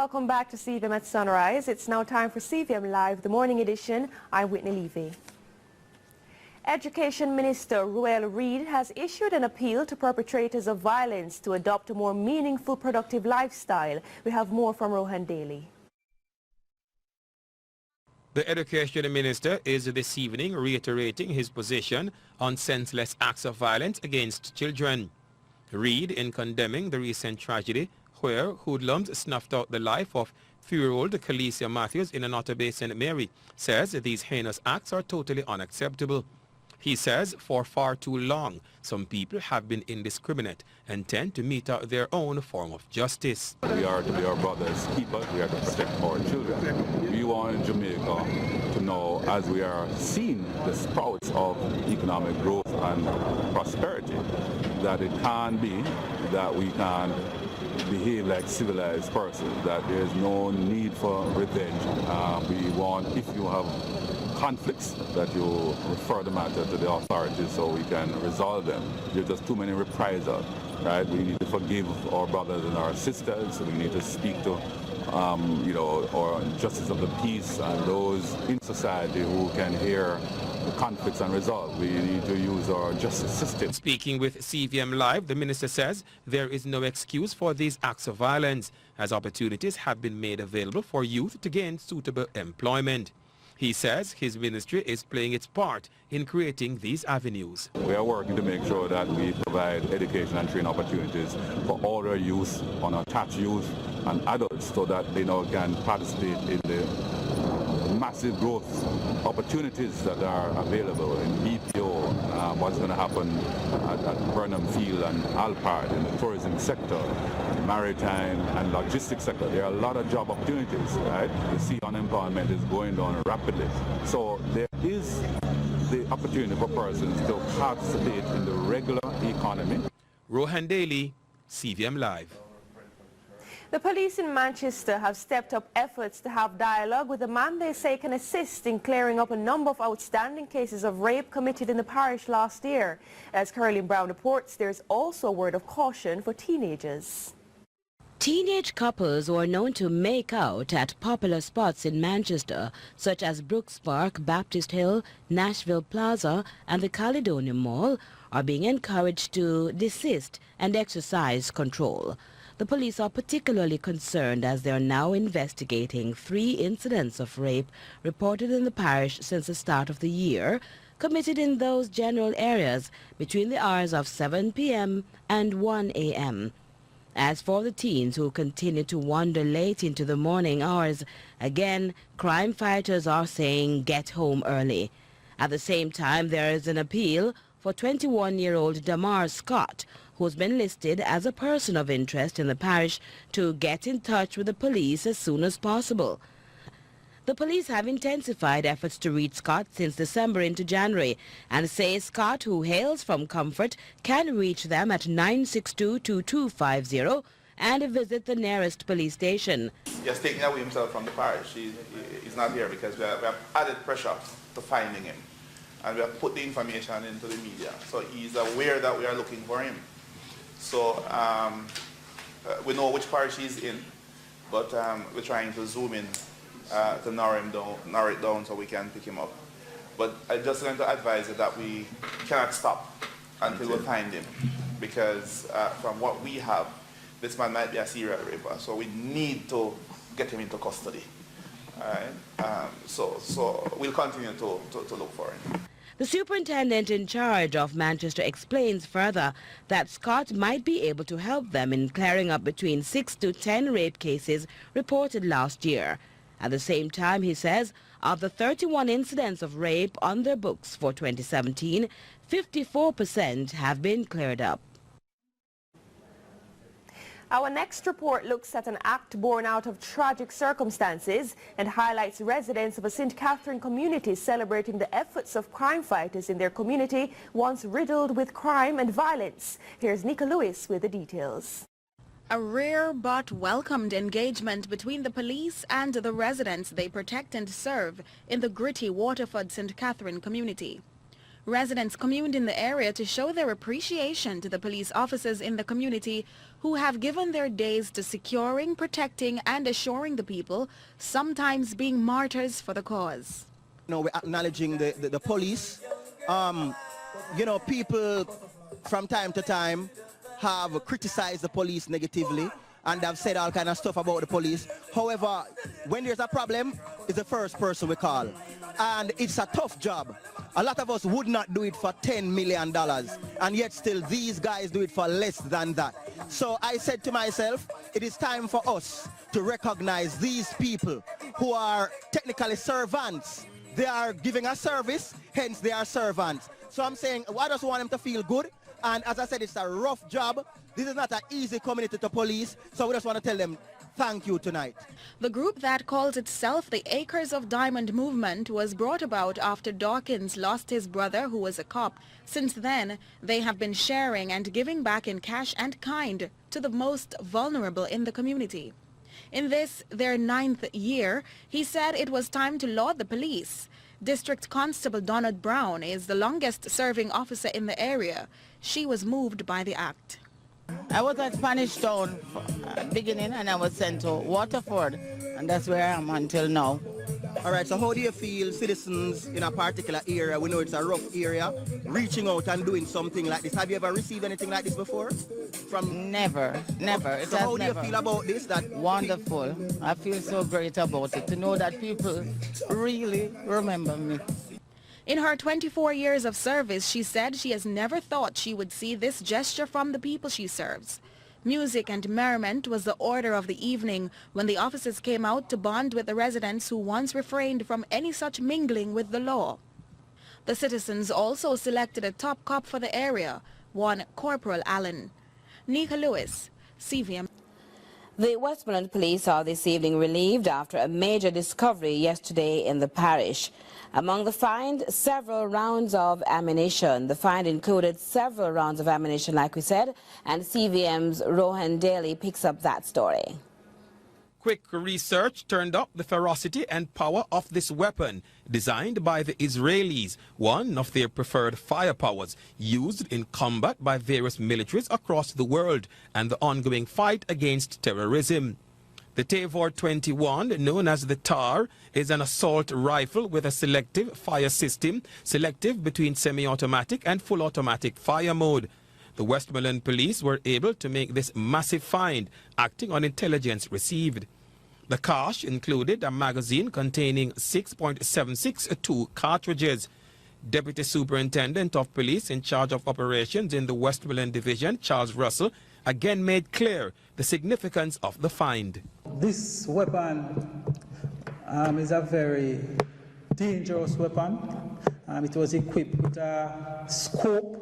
Welcome back to CVM at Sunrise. It's now time for CVM Live, the morning edition. I'm Whitney Levy. Education Minister Ruel Reid has issued an appeal to perpetrators of violence to adopt a more meaningful, productive lifestyle. We have more from Rohan Daly. The Education Minister is this evening reiterating his position on senseless acts of violence against children. Reid, in condemning the recent tragedy where hoodlums snuffed out the life of 3-year-old Khalesia Matthews in Otter Bay, St. Mary, says these heinous acts are totally unacceptable. He says for far too long, some people have been indiscriminate and tend to mete out their own form of justice. We are to be our brother's keepers. We are to protect our children. We want Jamaica to know, as we are seeing the sprouts of economic growth and prosperity, that it can be that we can behave like civilized persons, that there is no need for revenge. We want, if you have conflicts, that you refer the matter to the authorities so we can resolve them. There's just too many reprisals, right? We need to forgive our brothers and our sisters. We need to speak to, our justice of the peace and those in society who can hear the conflicts and resolve. We need to use our justice system. Speaking with CVM Live, the minister says there is no excuse for these acts of violence, as opportunities have been made available for youth to gain suitable employment. He says his ministry is playing its part in creating these avenues. We are working to make sure that we provide education and training opportunities for older youth, unattached youth and adults so that they now can participate in the massive growth opportunities that are available in BPO, what's going to happen at Burnham Field and Alpart in the tourism sector, maritime and logistics sector. There are a lot of job opportunities, right? You see unemployment is going down rapidly. So there is the opportunity for persons to participate in the regular economy. Rohan Daly, CVM Live. The police in Manchester have stepped up efforts to have dialogue with a man they say can assist in clearing up a number of outstanding cases of rape committed in the parish last year. As Caroline Brown reports, there's also a word of caution for teenagers. Teenage couples who are known to make out at popular spots in Manchester, such as Brooks Park, Baptist Hill, Nashville Plaza and the Caledonian Mall, are being encouraged to desist and exercise control. The police are particularly concerned as they are now investigating 3 incidents of rape reported in the parish since the start of the year, committed in those general areas between the hours of 7 p.m. and 1 a.m. As for the teens who continue to wander late into the morning hours, again, crime fighters are saying get home early. At the same time, there is an appeal for 21-year-old Damar Scott, who's been listed as a person of interest in the parish, to get in touch with the police as soon as possible. The police have intensified efforts to reach Scott since December into January and say Scott, who hails from Comfort, can reach them at 962-2250 and visit the nearest police station. He has taken away himself from the parish. He's not here because we have added pressure to finding him. And we have put the information into the media. So he's aware that we are looking for him. So we know which parish he's in, but we're trying to zoom in to narrow it down so we can pick him up. But I'm just going to advise you that we cannot stop until we find him, because from what we have, this man might be a serial raper. So we need to get him into custody. All right? So we'll continue to look for him. The superintendent in charge of Manchester explains further that Scott might be able to help them in clearing up between 6 to 10 rape cases reported last year. At the same time, he says, of the 31 incidents of rape on their books for 2017, 54% have been cleared up. Our next report looks at an act born out of tragic circumstances and highlights residents of a St. Catherine community celebrating the efforts of crime fighters in their community once riddled with crime and violence. Here's Nika Lewis with the details. A rare but welcomed engagement between the police and the residents they protect and serve in the gritty Waterford St. Catherine community. Residents communed in the area to show their appreciation to the police officers in the community who have given their days to securing, protecting and assuring the people, sometimes being martyrs for the cause. You know, we're acknowledging the police. You know, people from time to time have criticized the police negatively and have said all kind of stuff about the police. However, when there's a problem, it's the first person we call. And it's a tough job. A lot of us would not do it for $10 million, and yet still these guys do it for less than that. So I said to myself, it is time for us to recognize these people who are technically servants. They are giving a service, hence they are servants. So I'm saying, I just want them to feel good. And as I said, it's a rough job. This is not an easy community to police. So we just want to tell them thank you tonight. The group that calls itself the Acres of Diamond Movement was brought about after Dawkins lost his brother, who was a cop. Since then, they have been sharing and giving back in cash and kind to the most vulnerable in the community. In this, their 9th year, he said it was time to laud the police. District Constable Donald Brown is the longest-serving officer in the area. She was moved by the act. I was at Spanish Town beginning and I was sent to Waterford, and that's where I am until now. All right, so how do you feel citizens in a particular area, we know it's a rough area, reaching out and doing something like this? Have you ever received anything like this before? Never. So how do you feel about this? Wonderful. I feel so great about it, to know that people really remember me. In her 24 years of service, she said she has never thought she would see this gesture from the people she serves. Music and merriment was the order of the evening when the officers came out to bond with the residents who once refrained from any such mingling with the law. The citizens also selected a top cop for the area, one Corporal Allen. Nika Lewis, CVM. The Westmoreland Police are this evening relieved after a major discovery yesterday in the parish. Among the find, several rounds of ammunition. The find included several rounds of ammunition, like we said, and CVM's Rohan Daly picks up that story. Quick research turned up the ferocity and power of this weapon, designed by the Israelis, one of their preferred firepowers, used in combat by various militaries across the world and the ongoing fight against terrorism. The Tavor 21, known as the TAR, is an assault rifle with a selective fire system, selective between semi-automatic and full automatic fire mode. The Westmoreland Police were able to make this massive find, acting on intelligence received. The cache included a magazine containing 6.762 cartridges. Deputy Superintendent of Police in charge of operations in the Westmoreland Division, Charles Russell, again made clear the significance of the find. This weapon is a very dangerous weapon. It was equipped with a scope.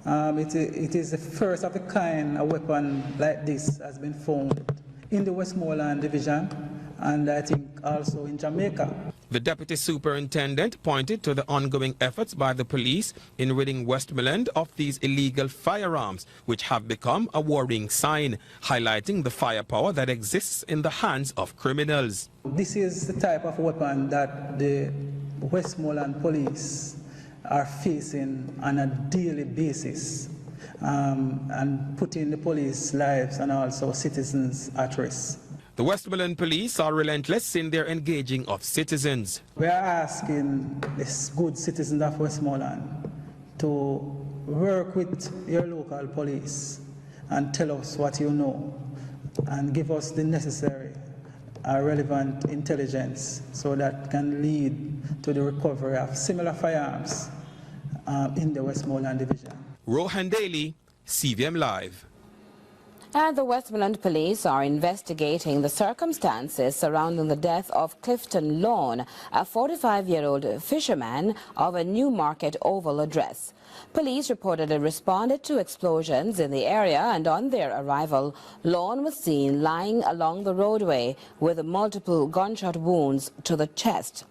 It is the first of the kind a weapon like this has been found in the Westmoreland Division, and I think also in Jamaica. The Deputy Superintendent pointed to the ongoing efforts by the police in ridding Westmoreland of these illegal firearms, which have become a worrying sign, highlighting the firepower that exists in the hands of criminals. This is the type of weapon that the Westmoreland police are facing on a daily basis, and putting the police lives and also citizens at risk. The Westmoreland Police are relentless in their engaging of citizens. We are asking the good citizens of Westmoreland to work with your local police and tell us what you know and give us the necessary relevant intelligence so that can lead to the recovery of similar firearms in the Westmoreland Division. Rohan Daly, CVM Live. And the Westmoreland Police are investigating the circumstances surrounding the death of Clifton Lawn, a 45-year-old fisherman of a Newmarket Oval address. Police reportedly responded to explosions in the area, and on their arrival, Lawn was seen lying along the roadway with multiple gunshot wounds to the chest.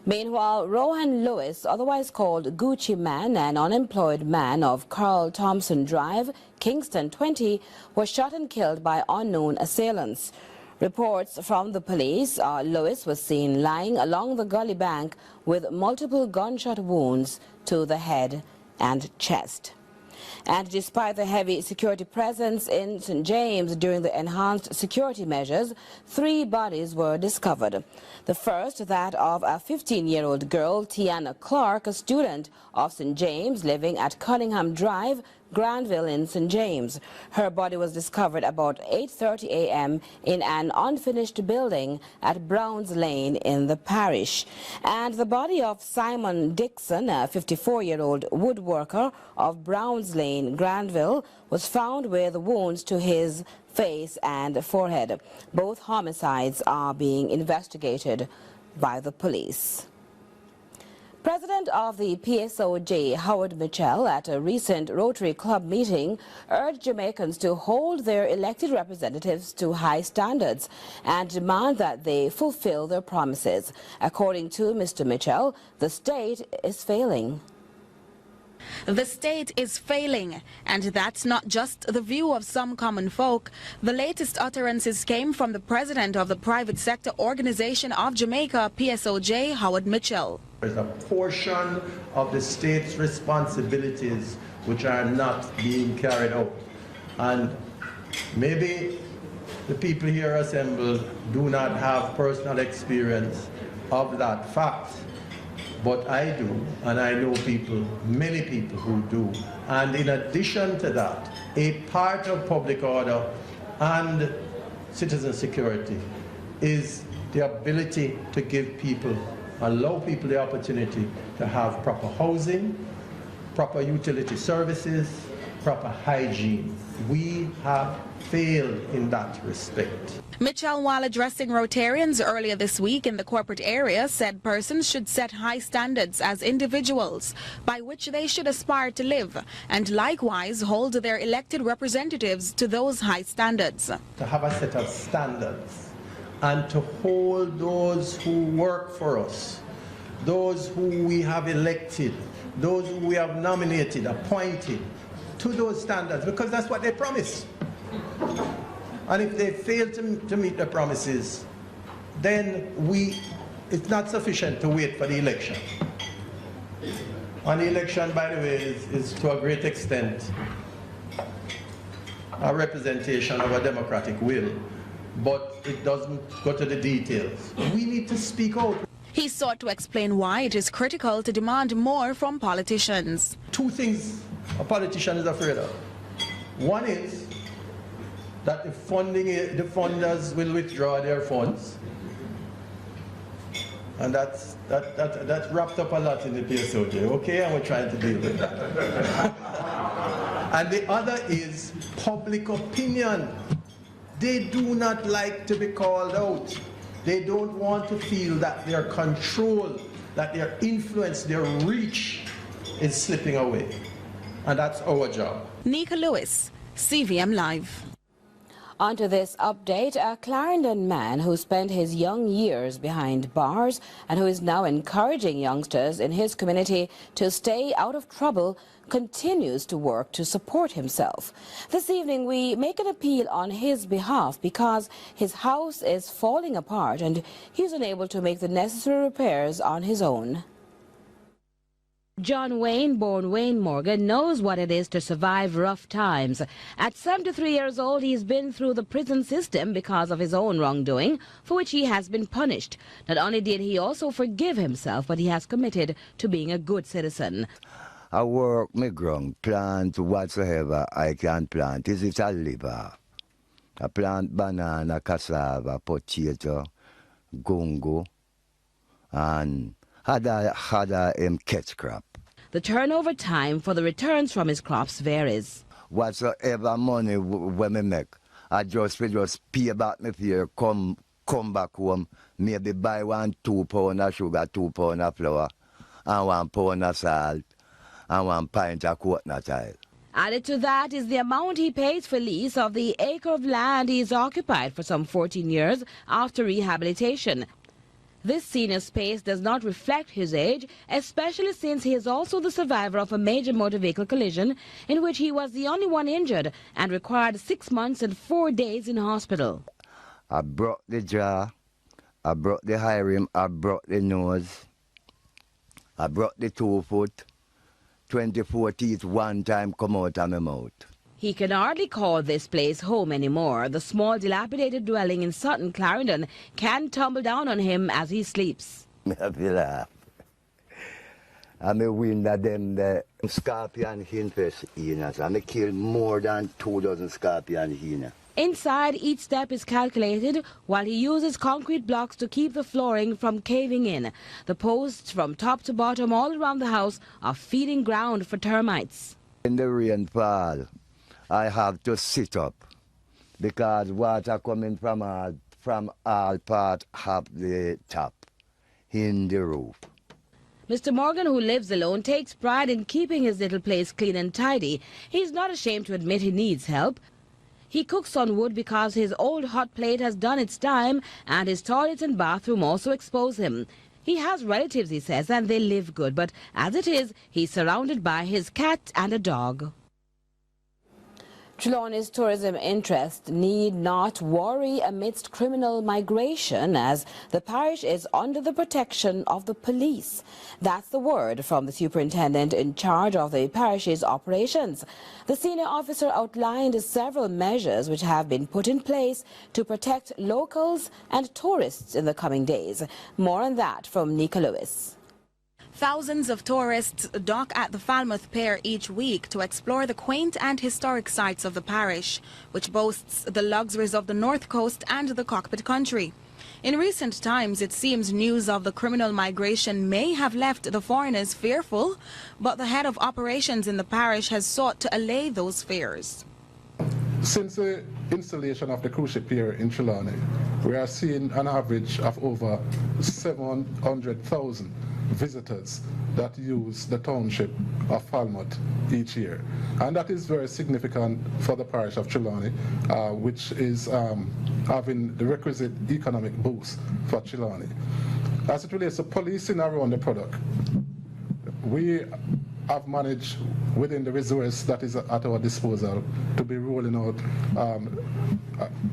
Meanwhile, Rohan Lewis, otherwise called Gucci Man, an unemployed man of Carl Thompson Drive, Kingston 20, was shot and killed by unknown assailants. Reports from the police are Lewis was seen lying along the gully bank with multiple gunshot wounds to the head and chest. And despite the heavy security presence in St. James during the enhanced security measures, 3 bodies were discovered. The first, that of a 15-year-old girl, Tiana Clark, a student of St. James living at Cunningham Drive, Granville in St. James. Her body was discovered about 8:30 a.m. in an unfinished building at Browns Lane in the parish. And the body of Simon Dixon, a 54-year-old woodworker of Browns Lane, Granville, was found with wounds to his face and forehead. Both homicides are being investigated by the police. President of the PSOJ, Howard Mitchell, at a recent Rotary Club meeting, urged Jamaicans to hold their elected representatives to high standards and demand that they fulfill their promises. According to Mr. Mitchell, the state is failing. The state is failing, and that's not just the view of some common folk. The latest utterances came from the president of the Private Sector Organization of Jamaica, PSOJ, Howard Mitchell. There's a portion of the state's responsibilities which are not being carried out. And maybe the people here assembled do not have personal experience of that fact. But I do, and I know people, many people who do. And in addition to that, a part of public order and citizen security is the ability to give people, allow people the opportunity to have proper housing, proper utility services, proper hygiene. We have failed in that respect. Mitchell, while addressing Rotarians earlier this week in the corporate area, said persons should set high standards as individuals by which they should aspire to live, and likewise hold their elected representatives to those high standards. To have a set of standards and to hold those who work for us, those who we have elected, those who we have nominated, appointed, to those standards, because that's what they promise. And if they fail to meet the promises, then it's not sufficient to wait for the election. And the election, by the way, is to a great extent a representation of a democratic will, but it doesn't go to the details. We need to speak out. He sought to explain why it is critical to demand more from politicians. 2 things a politician is afraid of. One is that the funders will withdraw their funds, and that's wrapped up a lot in the PSOJ, okay, and we're trying to deal with that. And the other is public opinion. They do not like to be called out. They don't want to feel that their control, that their influence, their reach is slipping away. And that's our job. Nika Lewis, CVM Live. On to this update, a Clarendon man who spent his young years behind bars and who is now encouraging youngsters in his community to stay out of trouble continues to work to support himself. This evening we make an appeal on his behalf because his house is falling apart and he's unable to make the necessary repairs on his own. John Wayne, born Wayne Morgan, knows what it is to survive rough times. At 73 years old, he's been through the prison system because of his own wrongdoing, for which he has been punished. Not only did he also forgive himself, but he has committed to being a good citizen. I work my ground, plant whatsoever I can plant. Is it a liver? I plant banana, cassava, potato, gungo, and other catch crop. The turnover time for the returns from his crops varies. Whatsoever money when me make, I just pay back me fear, come back home, maybe buy 2 pounds of sugar, 2 pounds of flour, and 1 pound of salt, and 1 pint of coconut oil. Added to that is the amount he pays for lease of the acre of land he's occupied for some 14 years after rehabilitation. This senior space does not reflect his age, especially since he is also the survivor of a major motor vehicle collision in which he was the only one injured and required 6 months and 4 days in hospital. I broke the jaw, I broke the high rim, I broke the nose, I broke the 2 foot, 24 teeth one time come out of my mouth. He can hardly call this place home anymore. The small dilapidated dwelling in Sutton, Clarendon can tumble down on him as he sleeps. I feel laugh. I may win that them the scorpion infest hyenas. I may kill more than 2 dozen scorpion hyenas. Inside, each step is calculated while he uses concrete blocks to keep the flooring from caving in. The posts from top to bottom all around the house are feeding ground for termites. In the rainfall, I have to sit up because water coming from all parts of the top in the roof. Mr. Morgan, who lives alone, takes pride in keeping his little place clean and tidy. He's not ashamed to admit he needs help. He cooks on wood because his old hot plate has done its time and his toilet and bathroom also expose him. He has relatives, he says, and they live good, but as it is, he's surrounded by his cat and a dog. Trelawny's tourism interest need not worry amidst criminal migration as the parish is under the protection of the police. That's the word from the superintendent in charge of the parish's operations. The senior officer outlined several measures which have been put in place to protect locals and tourists in the coming days. More on that from Nika Lewis. Thousands of tourists dock at the Falmouth Pier each week to explore the quaint and historic sites of the parish, which boasts the luxuries of the North Coast and the Cockpit Country. In recent times, it seems news of the criminal migration may have left the foreigners fearful, but the head of operations in the parish has sought to allay those fears. Since the installation of the cruise ship here in Trelawny, we are seeing an average of over 700,000 visitors that use the township of Falmouth each year. And that is very significant for the parish of Trelawny, which is having the requisite economic boost for Trelawny. As it relates to policing around the product, we have managed within the resource that is at our disposal to be rolling out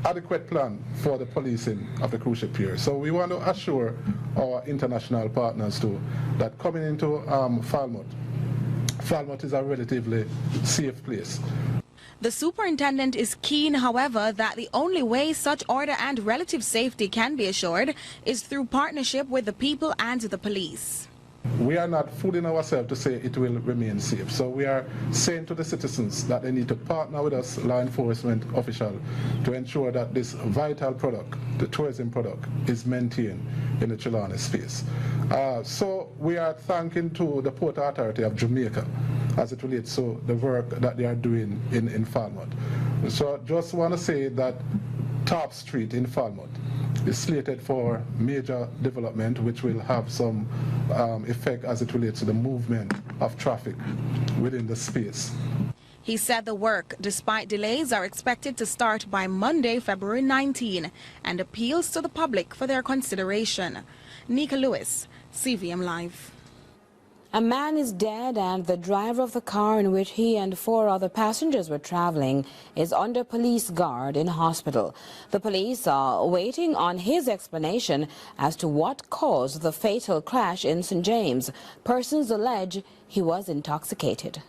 adequate plan for the policing of the cruise ship here. So we want to assure our international partners too that coming into Falmouth is a relatively safe place. The superintendent is keen, however, that the only way such order and relative safety can be assured is through partnership with the people and the police. We are not fooling ourselves to say it will remain safe. So we are saying to the citizens that they need to partner with us, law enforcement official, to ensure that this vital product, the tourism product, is maintained in the Trelawny space. So we are thanking to the Port Authority of Jamaica as it relates to the work that they are doing in Falmouth. So just want to say that Top Street in Falmouth is slated for major development, which will have some effect as it relates to the movement of traffic within the space. He said the work, despite delays, are expected to start by Monday, February 19, and appeals to the public for their consideration. Nika Lewis, CVM Live. A man is dead and the driver of the car in which he and 4 other passengers were traveling is under police guard in hospital. The police are waiting on his explanation as to what caused the fatal crash in St. James. Persons allege he was intoxicated.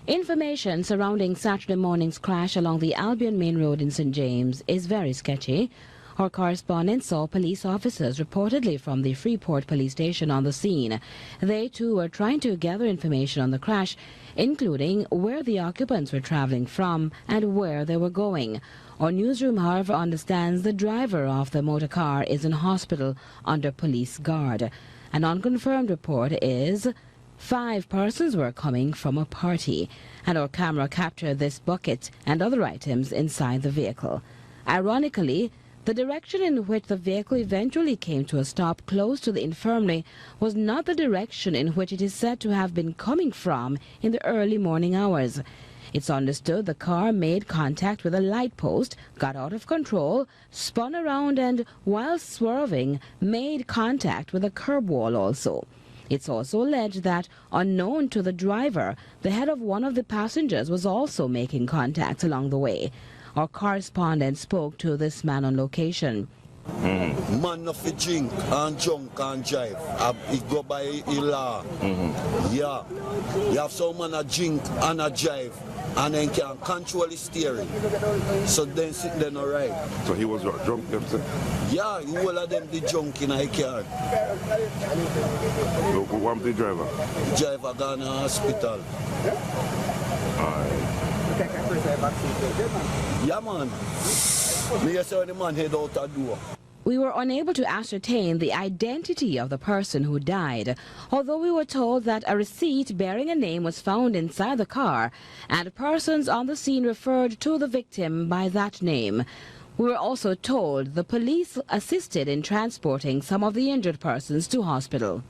Information surrounding Saturday morning's crash along the Albion Main Road in St. James is very sketchy. Our correspondent saw police officers reportedly from the Freeport police station on the scene. They too were trying to gather information on the crash, including where the occupants were traveling from and where they were going. Our newsroom, however, understands the driver of the motor car is in hospital under police guard. An unconfirmed report is 5 persons were coming from a party, and our camera captured this bucket and other items inside the vehicle. Ironically, the direction in which the vehicle eventually came to a stop close to the infirmary was not the direction in which it is said to have been coming from in the early morning hours. It's understood the car made contact with a light post, got out of control, spun around and, while swerving, made contact with a curb wall also. It's also alleged that, unknown to the driver, the head of one of the passengers was also making contact along the way. Our correspondent spoke to this man on location. Man no fi drink and drunk and drive. It go by law. Yeah. You have some man a drink and a drive and then can control the steering. So then sit there no right. So he was what, drunk themselves? Yeah, all of them the drunk in a car. So who was the driver? The driver gone to hospital. Yeah man. Me saw the man head out the door. We were unable to ascertain the identity of the person who died, although we were told that a receipt bearing a name was found inside the car, and persons on the scene referred to the victim by that name. We were also told the police assisted in transporting some of the injured persons to hospital.